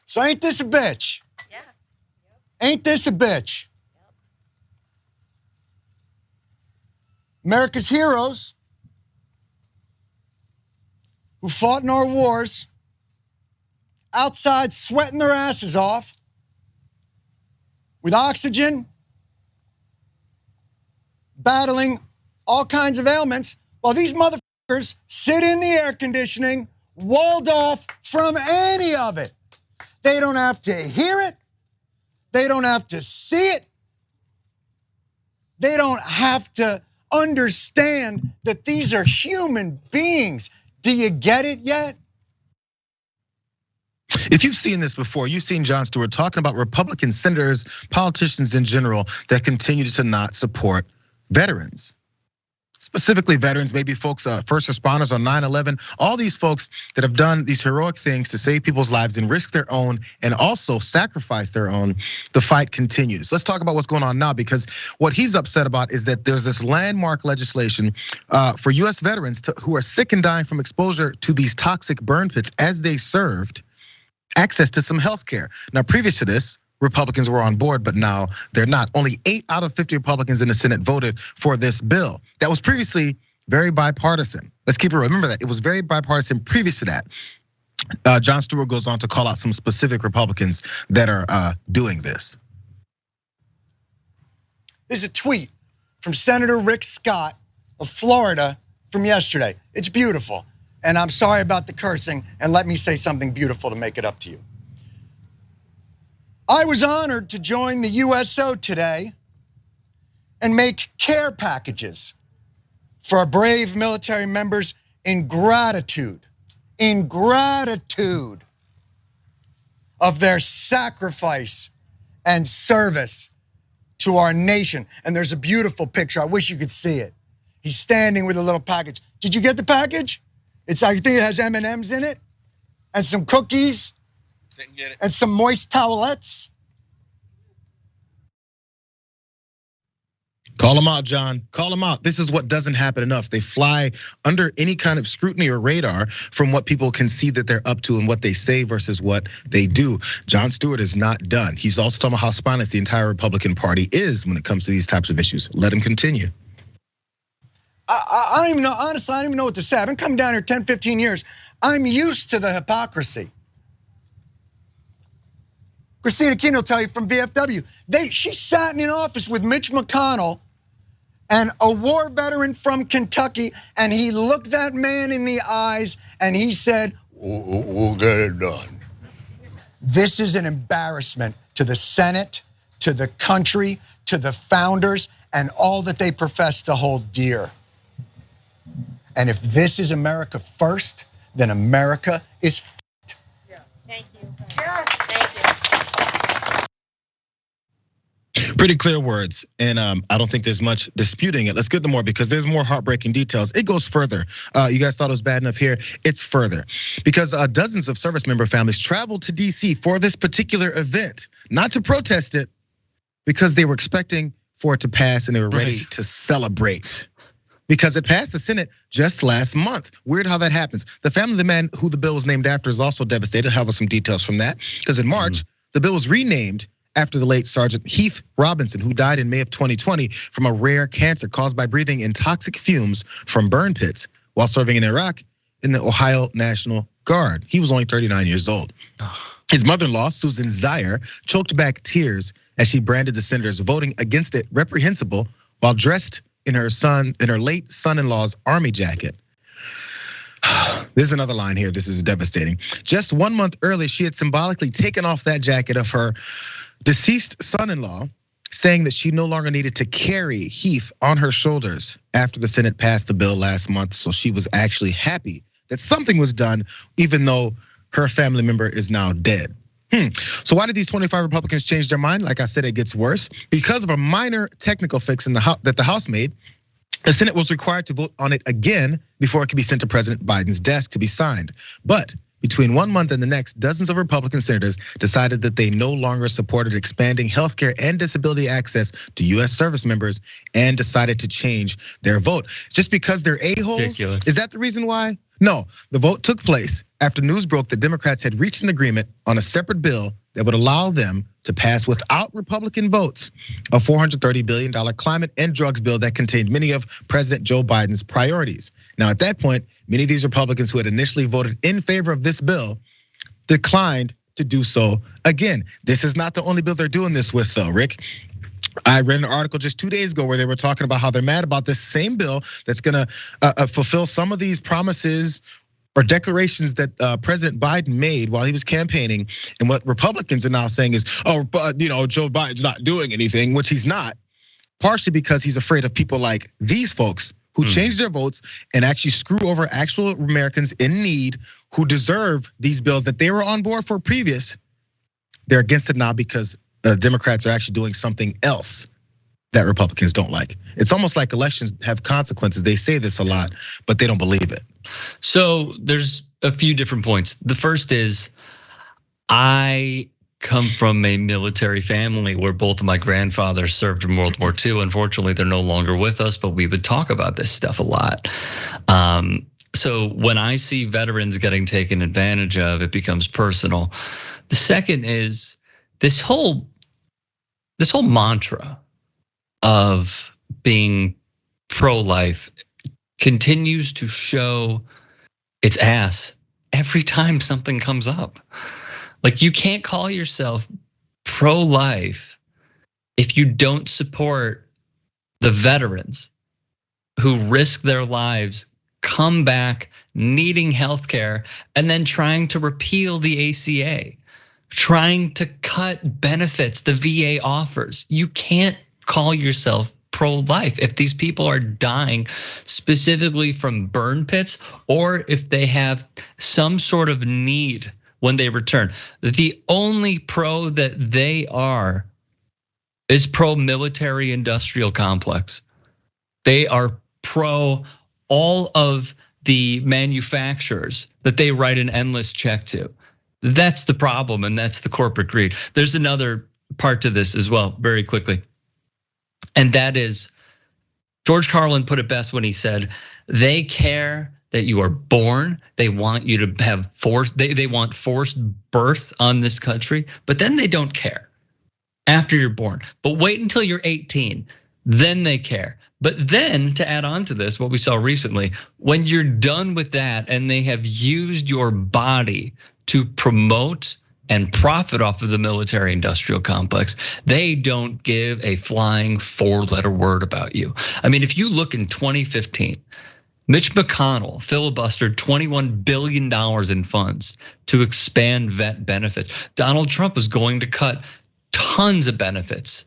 So ain't this a bitch? Yeah. Ain't this a bitch? America's heroes who fought in our wars, outside sweating their asses off with oxygen, battling all kinds of ailments, while these motherfuckers sit in the air conditioning, walled off from any of it. They don't have to hear it. They don't have to see it. They don't have to understand that these are human beings. Do you get it yet? If you've seen this before, you've seen Jon Stewart talking about Republican senators, politicians in general, that continue to not support veterans. Specifically veterans, maybe folks, first responders on 9/11, all these folks that have done these heroic things to save people's lives and risk their own and also sacrifice their own, the fight continues. Let's talk about what's going on now, because what he's upset about is that there's this landmark legislation for US veterans who are sick and dying from exposure to these toxic burn pits as they served, access to some health care. Now, previous to this, Republicans were on board, but now they're not. Only 8 out of 50 Republicans in the Senate voted for this bill. That was previously very bipartisan. Let's keep it, remember that. It was very bipartisan previous to that. Jon Stewart goes on to call out some specific Republicans that are doing this. There's a tweet from Senator Rick Scott of Florida from yesterday. It's beautiful. And I'm sorry about the cursing, and let me say something beautiful to make it up to you. I was honored to join the USO today and make care packages for our brave military members in gratitude of their sacrifice and service to our nation. And there's a beautiful picture. I wish you could see it. He's standing with a little package. Did you get the package? I think it has M&Ms in it and some cookies. Didn't get it. And some moist towelettes. Call them out, John. Call them out. This is what doesn't happen enough. They fly under any kind of scrutiny or radar from what people can see that they're up to and what they say versus what they do. Jon Stewart is not done. He's also talking about how spineless the entire Republican Party is when it comes to these types of issues. Let him continue. I don't even know, honestly, I don't even know what to say. I've been coming down here 10, 15 years. I'm used to the hypocrisy. Christina Keene will tell you from VFW. She sat in an office with Mitch McConnell and a war veteran from Kentucky, and he looked that man in the eyes and he said, we'll get it done. This is an embarrassment to the Senate, to the country, to the founders, and all that they profess to hold dear. And if this is America first, then America is f***ed. Yeah. Thank you. Yeah. Thank you. Pretty clear words, and I don't think there's much disputing it. Let's get to more because there's more heartbreaking details. It goes further. You guys thought it was bad enough here. It's further because dozens of service member families traveled to DC for this particular event, not to protest it, because they were expecting for it to pass and they were ready to celebrate. Because it passed the Senate just last month. Weird how that happens. The family of the man who the bill was named after is also devastated. I'll have some details from that. Because in March, the bill was renamed after the late Sergeant Heath Robinson, who died in May of 2020 from a rare cancer caused by breathing in toxic fumes from burn pits while serving in Iraq in the Ohio National Guard. He was only 39 years old. His mother-in-law, Susan Jayar, choked back tears as she branded the senators voting against it reprehensible while dressed in her late son-in-law's army jacket. There's another line here, this is devastating. Just 1 month earlier, she had symbolically taken off that jacket of her deceased son-in-law, saying that she no longer needed to carry Heath on her shoulders after the Senate passed the bill last month. So she was actually happy that something was done, even though her family member is now dead. So why did these 25 Republicans change their mind? Like I said, it gets worse. Because of a minor technical fix that the House made, the Senate was required to vote on it again before it could be sent to President Biden's desk to be signed. But between 1 month and the next, dozens of Republican senators decided that they no longer supported expanding healthcare and disability access to US service members and decided to change their vote. Just because they're a-holes? Ridiculous. Is that the reason why? No, the vote took place after news broke that Democrats had reached an agreement on a separate bill that would allow them to pass without Republican votes a $430 billion climate and drugs bill that contained many of President Joe Biden's priorities. Now, at that point, many of these Republicans who had initially voted in favor of this bill declined to do so again. This is not the only bill they're doing this with, though, Rick. I read an article just 2 days ago where they were talking about how they're mad about this same bill that's gonna fulfill some of these promises or declarations that President Biden made while he was campaigning. And what Republicans are now saying is, oh, but Joe Biden's not doing anything, which he's not, partially because he's afraid of people like these folks who change their votes and actually screw over actual Americans in need who deserve these bills that they were on board for previous. They're against it now because the Democrats are actually doing something else that Republicans don't like. It's almost like elections have consequences. They say this a lot, but they don't believe it. So there's a few different points. The first is, I come from a military family where both of my grandfathers served in World War II. Unfortunately, they're no longer with us, but we would talk about this stuff a lot. So when I see veterans getting taken advantage of, it becomes personal. The second is this whole mantra of being pro-life continues to show its ass every time something comes up. Like, you can't call yourself pro-life if you don't support the veterans who risk their lives, come back needing healthcare, and then trying to repeal the ACA, trying to cut benefits the VA offers. You can't call yourself pro-life if these people are dying specifically from burn pits, or if they have some sort of need when they return. The only pro that they are is pro-military industrial complex. They are pro all of the manufacturers that they write an endless check to. That's the problem, and that's the corporate greed. There's another part to this as well, very quickly. And that is, George Carlin put it best when he said, they care that you are born. They want you to have they want forced birth on this country, but then they don't care after you're born. But wait until you're 18, then they care. But then, to add on to this, what we saw recently, when you're done with that and they have used your body to promote and profit off of the military industrial complex, they don't give a flying 4-letter word about you. I mean, if you look in 2015, Mitch McConnell filibustered $21 billion in funds to expand vet benefits. Donald Trump was going to cut tons of benefits.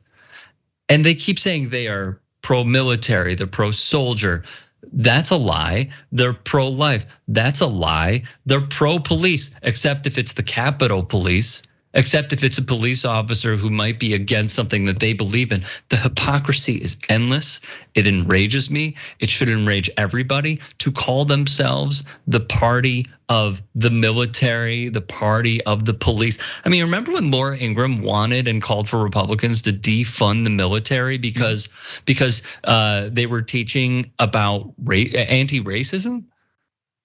And they keep saying they are pro-military, they're pro-soldier. That's a lie. They're pro-life. That's a lie. They're pro-police, except if it's the Capitol Police, except if it's a police officer who might be against something that they believe in. The hypocrisy is endless. It enrages me. It should enrage everybody to call themselves the party of the military, the party of the police. I mean, remember when Laura Ingraham wanted and called for Republicans to defund the military because they were teaching about anti-racism?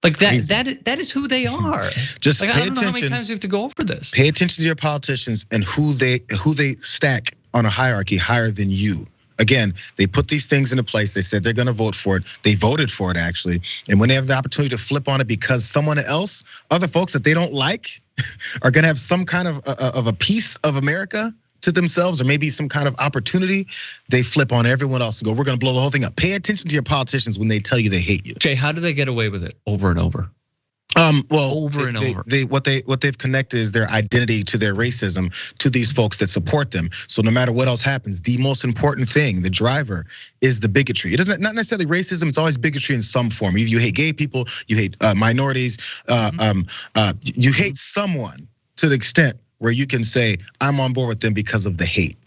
Like that is who they are. Just like, pay I don't know how many attention. times we have to go over this. Pay attention to your politicians and who they stack on a hierarchy higher than you. Again, they put these things into place. They said they're gonna vote for it. They voted for it, actually. And when they have the opportunity to flip on it because someone else, other folks that they don't like, are gonna have some kind of a piece of America to themselves, or maybe some kind of opportunity, they flip on everyone else and go, we're gonna blow the whole thing up. Pay attention to your politicians when they tell you they hate you. Jay, how do they get away with it over and over? Well, over and over. What they've connected is their identity to their racism to these folks that support them. So no matter what else happens, the most important thing, the driver, is the bigotry. It doesn't, not necessarily racism. It's always bigotry in some form. Either you hate gay people, you hate minorities, you hate someone to the extent where you can say, I'm on board with them because of the hate.